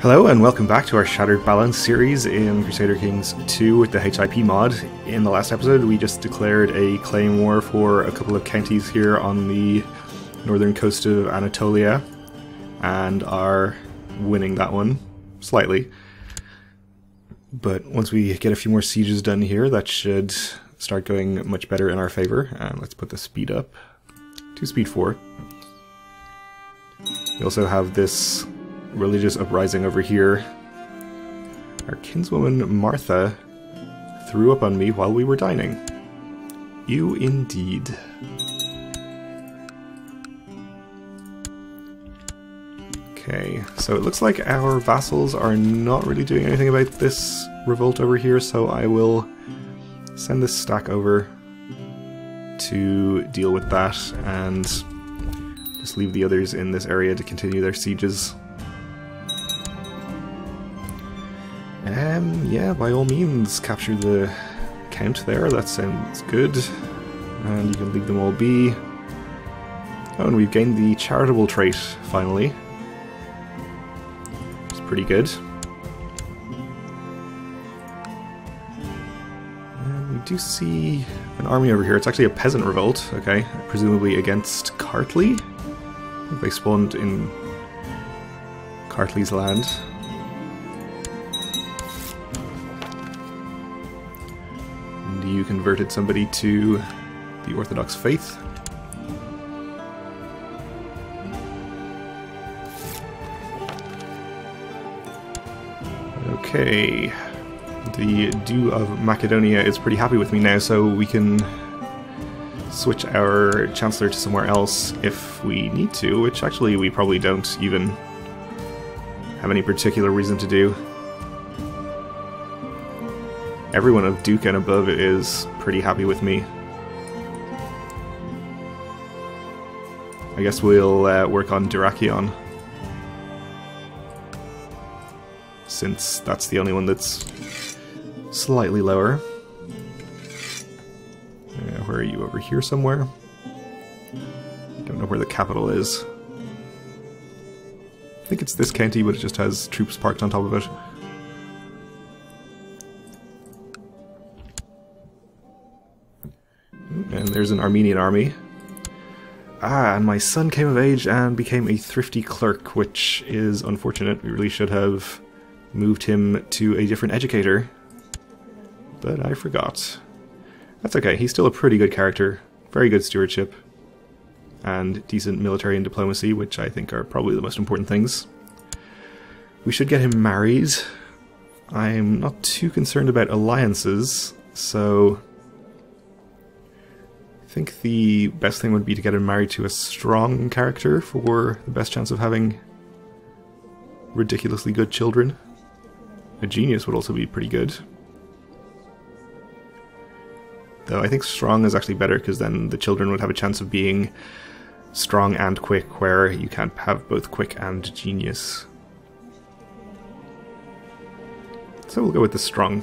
Hello and welcome back to our Shattered Balance series in Crusader Kings 2 with the HIP mod. In the last episode we just declared a claim war for a couple of counties here on the northern coast of Anatolia and are winning that one slightly. But once we get a few more sieges done here, that should start going much better in our favor. And let's put the speed up to speed 4. We also have this religious uprising over here. Our kinswoman Martha threw up on me while we were dining. You indeed. Okay, so it looks like our vassals are not really doing anything about this revolt over here, so I will send this stack over to deal with that and just leave the others in this area to continue their sieges. Yeah, by all means, capture the count there, that sounds good. And you can leave them all be. Oh, and we've gained the charitable trait, finally. Which is pretty good. And we do see an army over here. It's actually a peasant revolt, okay, presumably against Kartli. I think they spawned in Kartli's land. You converted somebody to the Orthodox faith. Okay, the Dew of Macedonia is pretty happy with me now, so we can switch our Chancellor to somewhere else if we need to, which actually we probably don't even have any particular reason to do. Everyone of Duke and above is pretty happy with me. I guess we'll work on Dyrrhachion, since that's the only one that's slightly lower. Where are you? Over here somewhere? Don't know where the capital is. I think it's this county, but it just has troops parked on top of it. And there's an Armenian army. Ah, and my son came of age and became a thrifty clerk, which is unfortunate. We really should have moved him to a different educator. But I forgot. That's okay, he's still a pretty good character. Very good stewardship. And decent military and diplomacy, which I think are probably the most important things. We should get him married. I'm not too concerned about alliances, so I think the best thing would be to get him married to a strong character for the best chance of having ridiculously good children. A genius would also be pretty good. Though I think strong is actually better, because then the children would have a chance of being strong and quick, where you can't have both quick and genius. So we'll go with the strong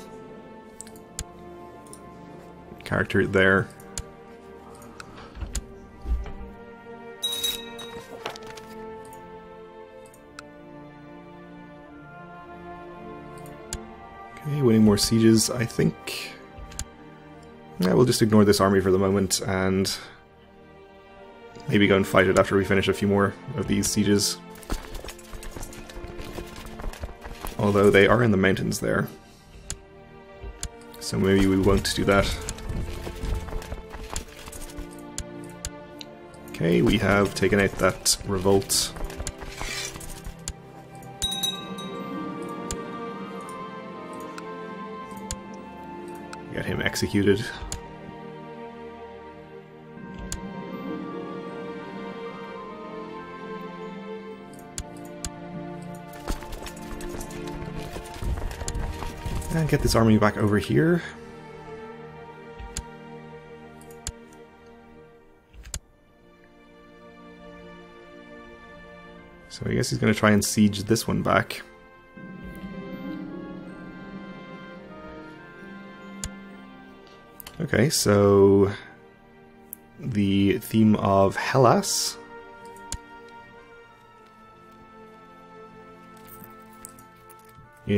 character there. Okay, winning more sieges, I think. Yeah, we'll just ignore this army for the moment and maybe go and fight it after we finish a few more of these sieges. Although they are in the mountains there, so maybe we won't do that. Okay, we have taken out that revolt. Get him executed. And get this army back over here. So I guess he's going to try and siege this one back. Okay, so the theme of Hellas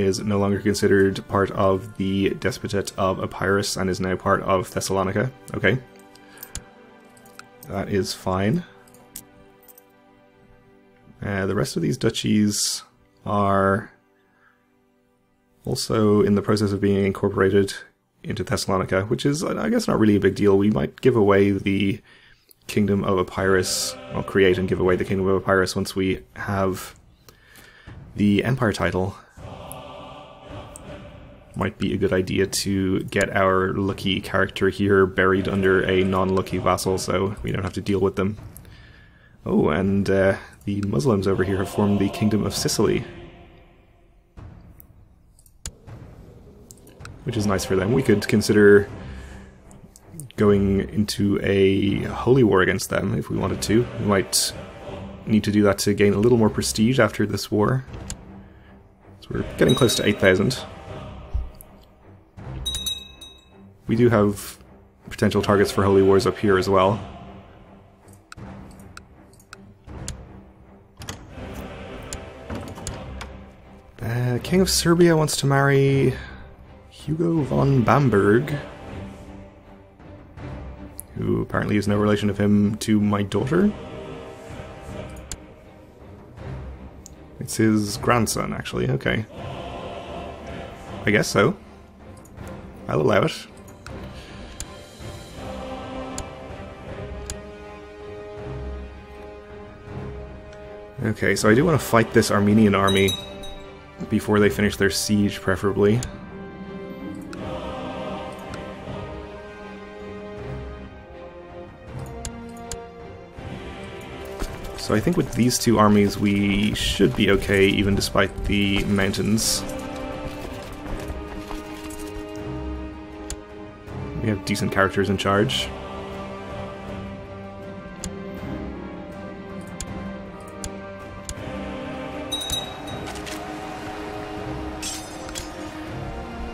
is no longer considered part of the Despotate of Epirus and is now part of Thessalonica. Okay. That is fine. The rest of these duchies are also in the process of being incorporated into Thessalonica, which is, I guess, not really a big deal. We might give away the Kingdom of Epirus, well, create and give away the Kingdom of Epirus once we have the Empire title. Might be a good idea to get our lucky character here buried under a non-lucky vassal so we don't have to deal with them. Oh, and the Muslims over here have formed the Kingdom of Sicily, which is nice for them. We could consider going into a holy war against them if we wanted to. We might need to do that to gain a little more prestige after this war. So we're getting close to 8,000. We do have potential targets for holy wars up here as well. King of Serbia wants to marry Hugo von Bamberg, who apparently is no relation of him to my daughter. It's his grandson, actually. Okay. I guess so. I'll allow it. Okay, so I do want to fight this Armenian army before they finish their siege, preferably. So I think with these two armies we should be okay, even despite the mountains. We have decent characters in charge.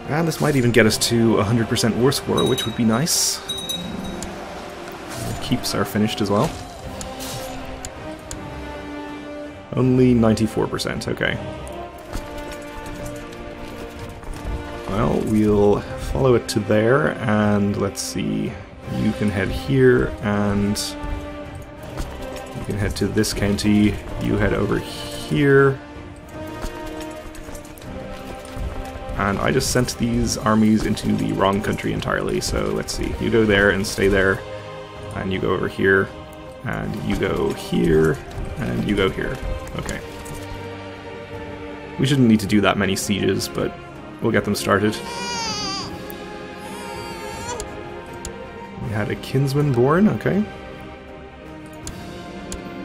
And this might even get us to 100% war score, which would be nice. Keeps are finished as well. Only 94%, okay. Well, we'll follow it to there, and let's see. You can head here, and you can head to this county. You head over here. And I just sent these armies into the wrong country entirely, so let's see. You go there and stay there, and you go over here, and you go here, and you go here. Okay. We shouldn't need to do that many sieges, but we'll get them started. We had a kinsman born, okay.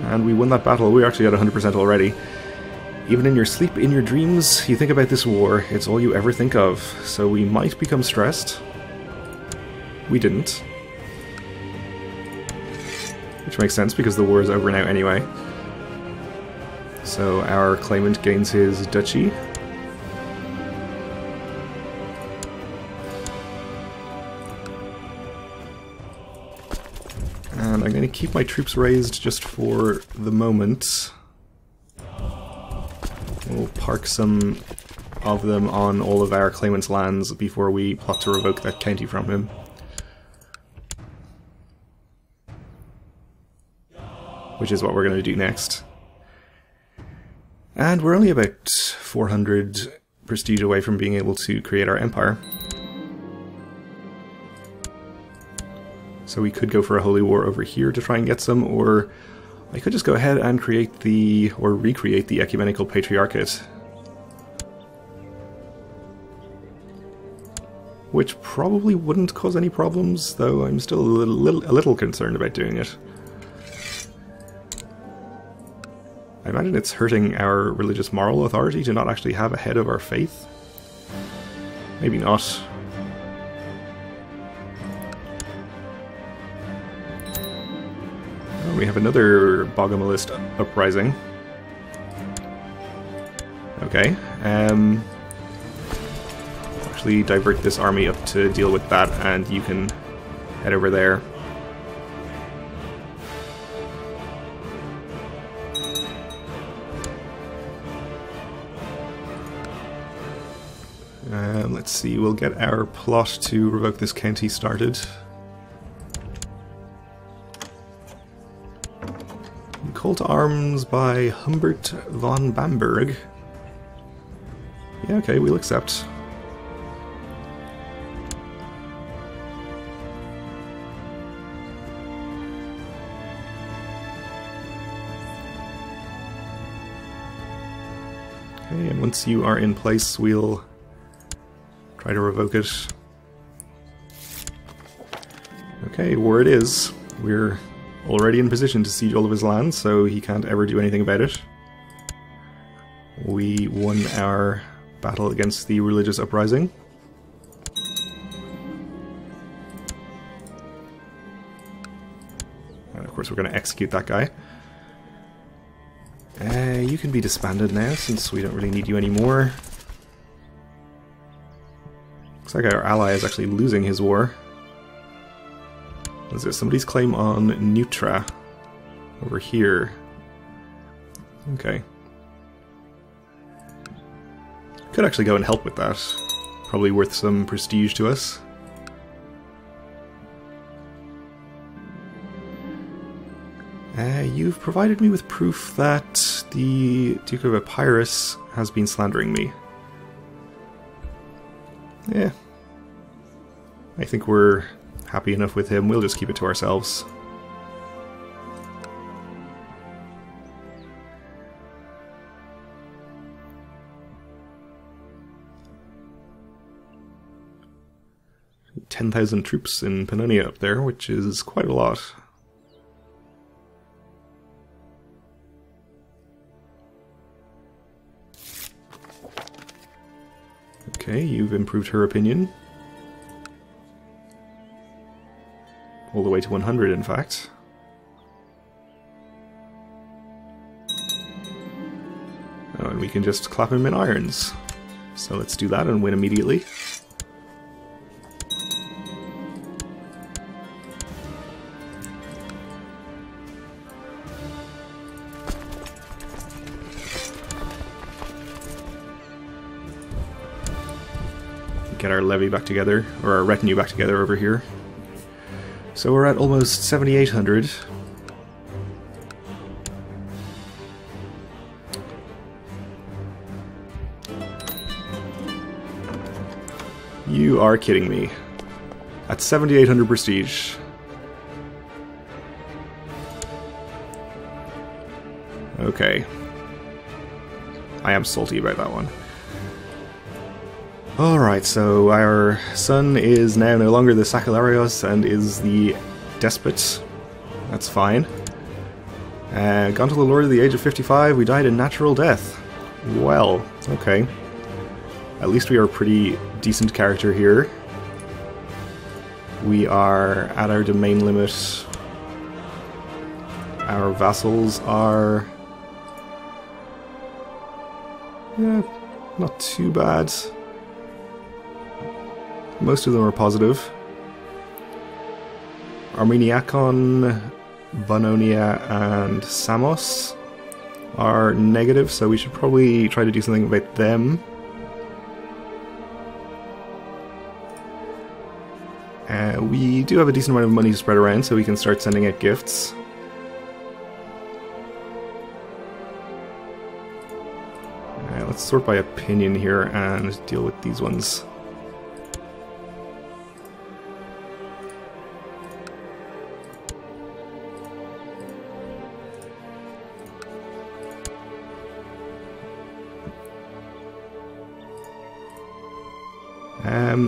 And we won that battle. We actually had 100% already. Even in your sleep, in your dreams, you think about this war. It's all you ever think of. So we might become stressed. We didn't. Which makes sense, because the war is over now anyway. So our claimant gains his duchy. And I'm going to keep my troops raised just for the moment. We'll park some of them on all of our claimant's lands before we plot to revoke that county from him. Which is what we're going to do next. And we're only about 400 prestige away from being able to create our empire. So we could go for a holy war over here to try and get some, or I could just go ahead and create the, or recreate the Ecumenical Patriarchate. Which probably wouldn't cause any problems, though I'm still a little concerned about doing it. I imagine it's hurting our religious moral authority to not actually have a head of our faith. Maybe not. Oh, we have another Bogomolist uprising. Okay. Actually divert this army up to deal with that, and you can head over there. Let's see, we'll get our plot to revoke this county started. Call to arms by Humbert von Bamberg. Yeah, okay, we'll accept. Okay, and once you are in place, we'll try to revoke it. Okay, war it is. We're already in position to siege all of his lands, so he can't ever do anything about it. We won our battle against the religious uprising. And of course we're going to execute that guy. You can be disbanded now, since we don't really need you anymore. Looks like our ally is actually losing his war. Is there somebody's claim on Neutra over here? Okay. Could actually go and help with that. Probably worth some prestige to us. You've provided me with proof that the Duke of Epirus has been slandering me. Yeah. I think we're happy enough with him, we'll just keep it to ourselves. "10,000 troops in Pannonia up there, which is quite a lot. Okay, you've improved her opinion. All the way to 100, in fact. Oh, and we can just clap him in irons. So let's do that and win immediately. Get our levy back together, or our retinue back together over here. So we're at almost 7,800. You are kidding me. At 7,800 prestige. Okay. I am salty about that one. Alright, so our son is now no longer the Sacularios and is the despot. That's fine. Gone to the Lord at the age of 55, we died a natural death. Well, okay. At least we are a pretty decent character here. We are at our domain limit. Our vassals are... yeah, not too bad. Most of them are positive. Armeniakon, Bononia, and Samos are negative, so we should probably try to do something about them. We do have a decent amount of money to spread around, so we can start sending out gifts. Let's sort by opinion here and deal with these ones.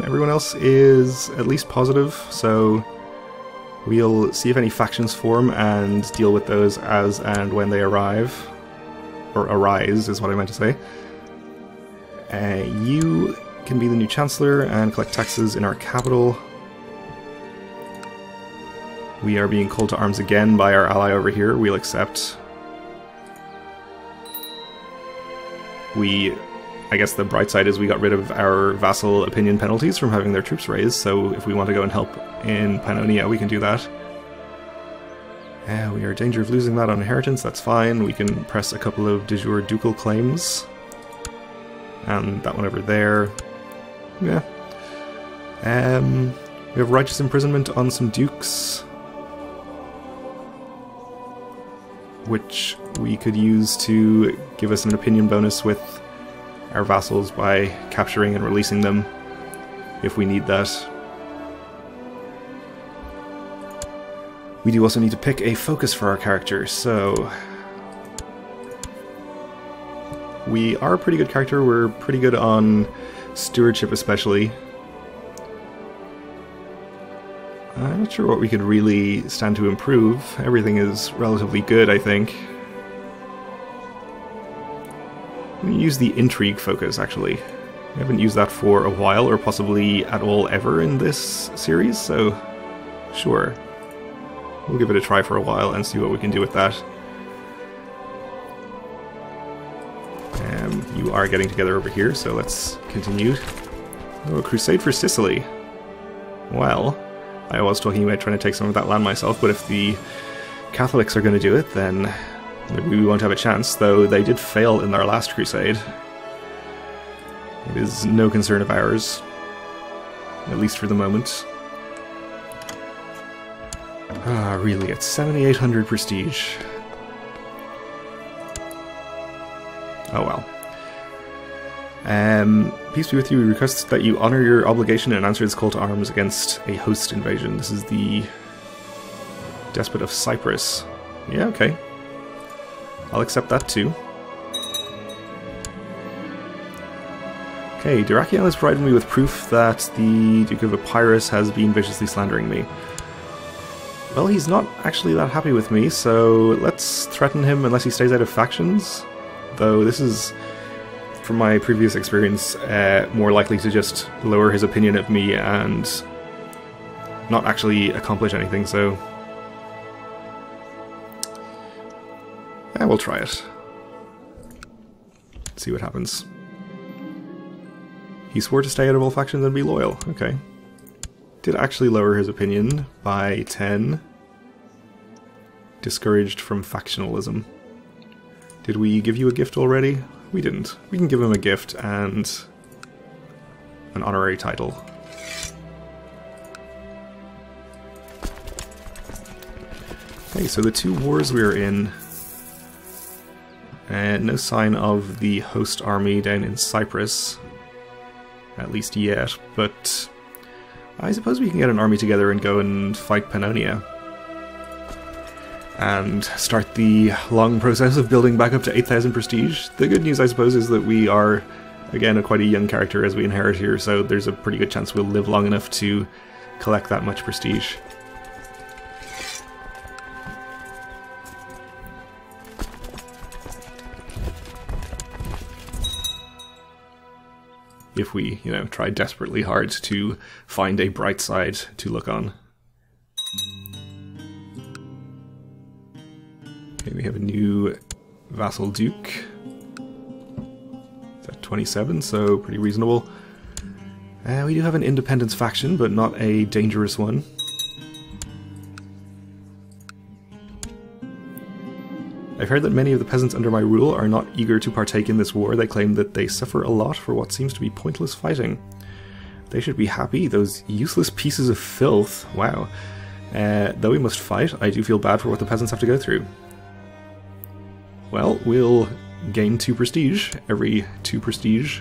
Everyone else is at least positive, so we'll see if any factions form and deal with those as and when they arrive. Or arise, is what I meant to say. You can be the new Chancellor and collect taxes in our capital. We are being called to arms again by our ally over here. We'll accept. I guess the bright side is we got rid of our vassal opinion penalties from having their troops raised, so if we want to go and help in Pannonia, we can do that. We are in danger of losing that on inheritance, that's fine. We can press a couple of de jure ducal claims. And that one over there. Yeah. We have righteous imprisonment on some dukes, which we could use to give us an opinion bonus with our vassals by capturing and releasing them if we need that. We do also need to pick a focus for our character, so we are a pretty good character. We're pretty good on stewardship especially. I'm not sure what we could really stand to improve. Everything is relatively good, I think. I'm going to use the intrigue focus, actually. I haven't used that for a while, or possibly at all ever in this series, so sure. We'll give it a try for a while and see what we can do with that. You are getting together over here, so let's continue. Oh, a crusade for Sicily. Well, I was talking about trying to take some of that land myself, but if the Catholics are going to do it, then maybe we won't have a chance, though they did fail in their last crusade. It is no concern of ours, at least for the moment. Ah, really, it's 7,800 prestige. Oh well. Peace be with you. We request that you honor your obligation and answer this call to arms against a host invasion. This is the Despot of Cyprus. Yeah, okay. I'll accept that too. Okay, Dyrrachion has provided me with proof that the Duke of Epirus has been viciously slandering me. Well, he's not actually that happy with me, so let's threaten him unless he stays out of factions. Though this is, from my previous experience, more likely to just lower his opinion of me and not actually accomplish anything, so yeah, we'll try it. See what happens. He swore to stay out of all factions and be loyal. Okay. Did actually lower his opinion by 10. Discouraged from factionalism. Did we give you a gift already? We didn't. We can give him a gift and an honorary title. Okay, so the two wars we are in. No sign of the host army down in Cyprus. At least yet, but I suppose we can get an army together and go and fight Pannonia. And start the long process of building back up to 8,000 prestige. The good news, I suppose, is that we are, again, quite a young character as we inherit here, so there's a pretty good chance we'll live long enough to collect that much prestige. If we, you know, try desperately hard to find a bright side to look on. Okay, we have a new vassal duke. It's at 27, so pretty reasonable. We do have an independence faction, but not a dangerous one. I've heard that many of the peasants under my rule are not eager to partake in this war. They claim that they suffer a lot for what seems to be pointless fighting. They should be happy, those useless pieces of filth. Wow. Though we must fight, I do feel bad for what the peasants have to go through. Well, we'll gain 2 prestige. Every 2 prestige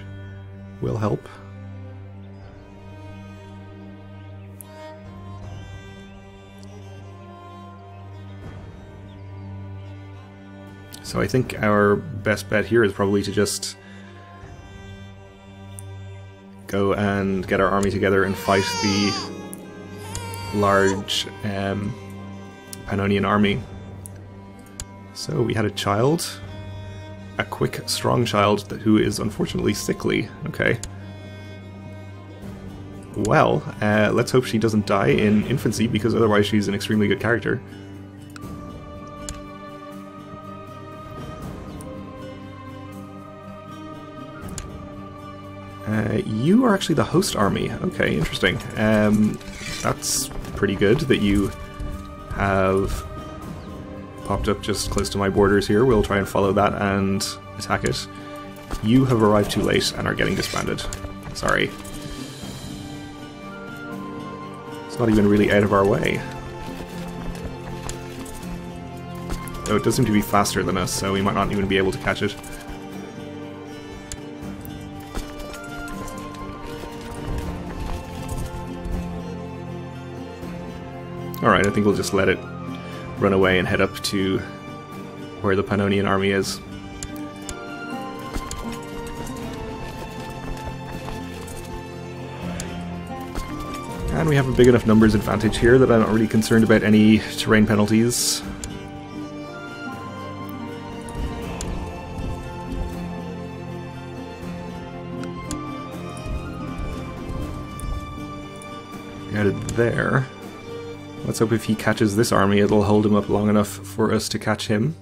will help. So I think our best bet here is probably to just go and get our army together and fight the large Pannonian army. So we had a child, a quick, strong child who is unfortunately sickly. Okay. Well, let's hope she doesn't die in infancy, because otherwise she's an extremely good character. You are actually the host army. Okay, interesting. That's pretty good that you have popped up just close to my borders here. We'll try and follow that and attack it. You have arrived too late and are getting disbanded. Sorry. It's not even really out of our way. Though it does seem to be faster than us, so we might not even be able to catch it. Alright, I think we'll just let it run away and head up to where the Pannonian army is. And we have a big enough numbers advantage here that I'm not really concerned about any terrain penalties. Headed there. Let's hope if he catches this army, it'll hold him up long enough for us to catch him.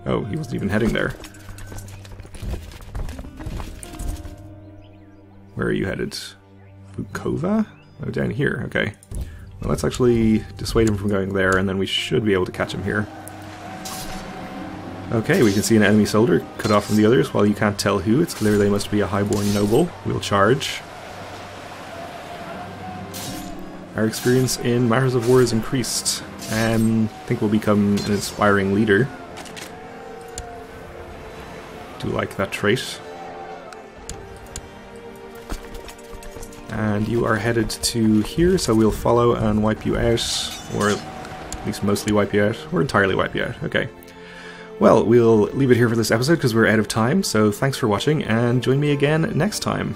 Oh, he wasn't even heading there. Where are you headed? Bukova? Oh, down here, okay. Well, let's actually dissuade him from going there, and then we should be able to catch him here. Okay, we can see an enemy soldier cut off from the others. While you can't tell who, it's clear they must be a highborn noble. We'll charge. Our experience in matters of war has increased. I think we'll become an inspiring leader. Do like that trait. And you are headed to here, so we'll follow and wipe you out, or at least mostly wipe you out, or entirely wipe you out. Okay. Well, we'll leave it here for this episode because we're out of time, so thanks for watching, and join me again next time.